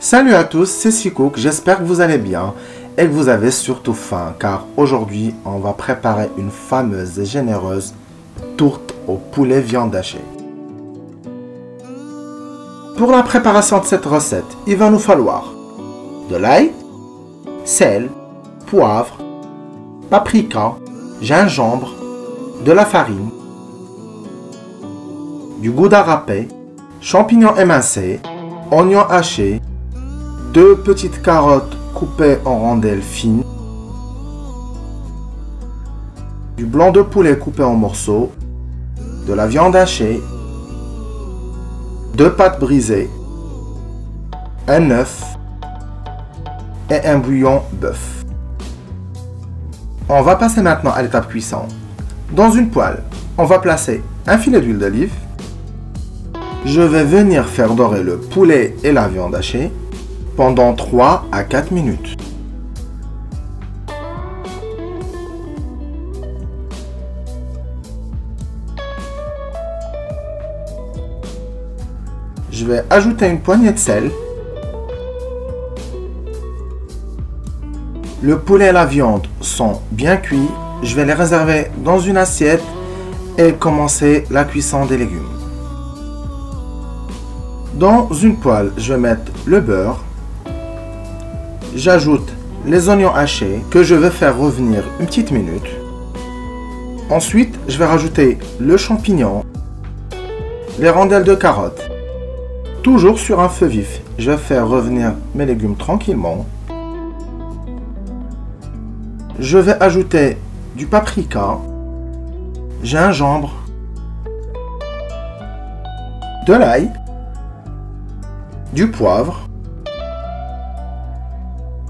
Salut à tous, c'est Sikouk, j'espère que vous allez bien et que vous avez surtout faim car aujourd'hui on va préparer une fameuse et généreuse tourte au poulet viande hachée. Pour la préparation de cette recette, il va nous falloir de l'ail, sel, poivre, paprika, gingembre, de la farine, du gouda râpé, champignons émincés, oignons hachés, 2 petites carottes coupées en rondelles fines, du blanc de poulet coupé en morceaux, de la viande hachée, 2 pâtes brisées, un œuf et un bouillon bœuf. On va passer maintenant à l'étape cuisson. Dans une poêle, on va placer un filet d'huile d'olive. Je vais venir faire dorer le poulet et la viande hachée pendant 3 à 4 minutes. Je vais ajouter une poignée de sel. Le poulet et la viande sont bien cuits. Je vais les réserver dans une assiette et commencer la cuisson des légumes. Dans une poêle, je vais mettre le beurre. J'ajoute les oignons hachés que je vais faire revenir une petite minute. Ensuite, je vais rajouter le champignon, les rondelles de carottes. Toujours sur un feu vif, je vais faire revenir mes légumes tranquillement. Je vais ajouter du paprika, gingembre, de l'ail, du poivre.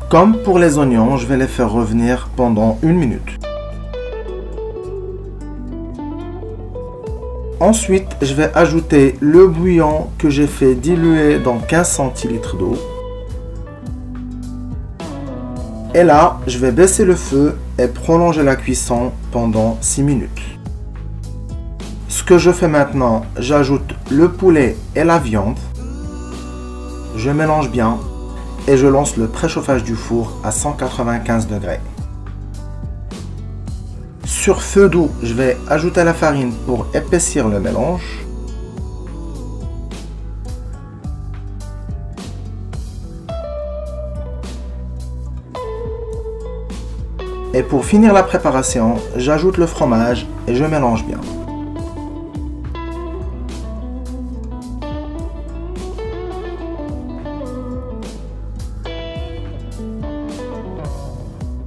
Comme pour les oignons, je vais les faire revenir pendant 1 minute. Ensuite, je vais ajouter le bouillon que j'ai fait diluer dans 15 centilitres d'eau. Et là, je vais baisser le feu et prolonger la cuisson pendant 6 minutes. Ce que je fais maintenant, j'ajoute le poulet et la viande. Je mélange bien et je lance le préchauffage du four à 195 degrés. Sur feu doux, je vais ajouter la farine pour épaissir le mélange. Et pour finir la préparation, j'ajoute le fromage et je mélange bien.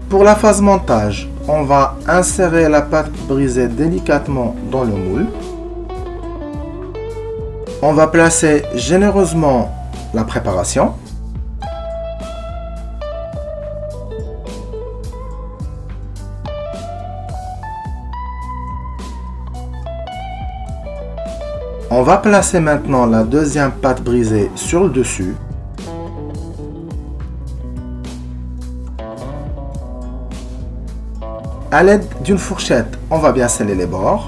Pour la phase montage, on va insérer la pâte brisée délicatement dans le moule. On va placer généreusement la préparation. On va placer maintenant la deuxième pâte brisée sur le dessus. À l'aide d'une fourchette, on va bien sceller les bords.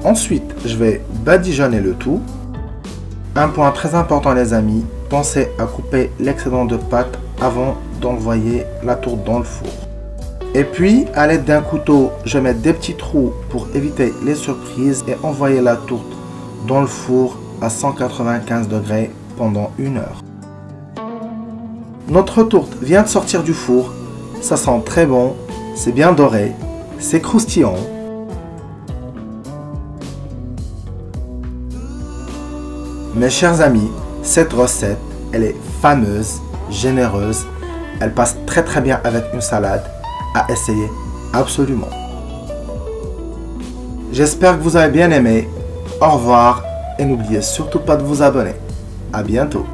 Ensuite, je vais badigeonner le tout. Un point très important les amis, pensez à couper l'excédent de pâte avant d'envoyer la tourte dans le four. Et puis, à l'aide d'un couteau, je vais mettre des petits trous pour éviter les surprises et envoyer la tourte dans le four à 195 degrés pendant 1 heure. Notre tourte vient de sortir du four, ça sent très bon, c'est bien doré, c'est croustillant. Mes chers amis, cette recette, elle est fameuse, généreuse, elle passe très bien avec une salade, à essayer absolument. J'espère que vous avez bien aimé, au revoir et n'oubliez surtout pas de vous abonner. À bientôt.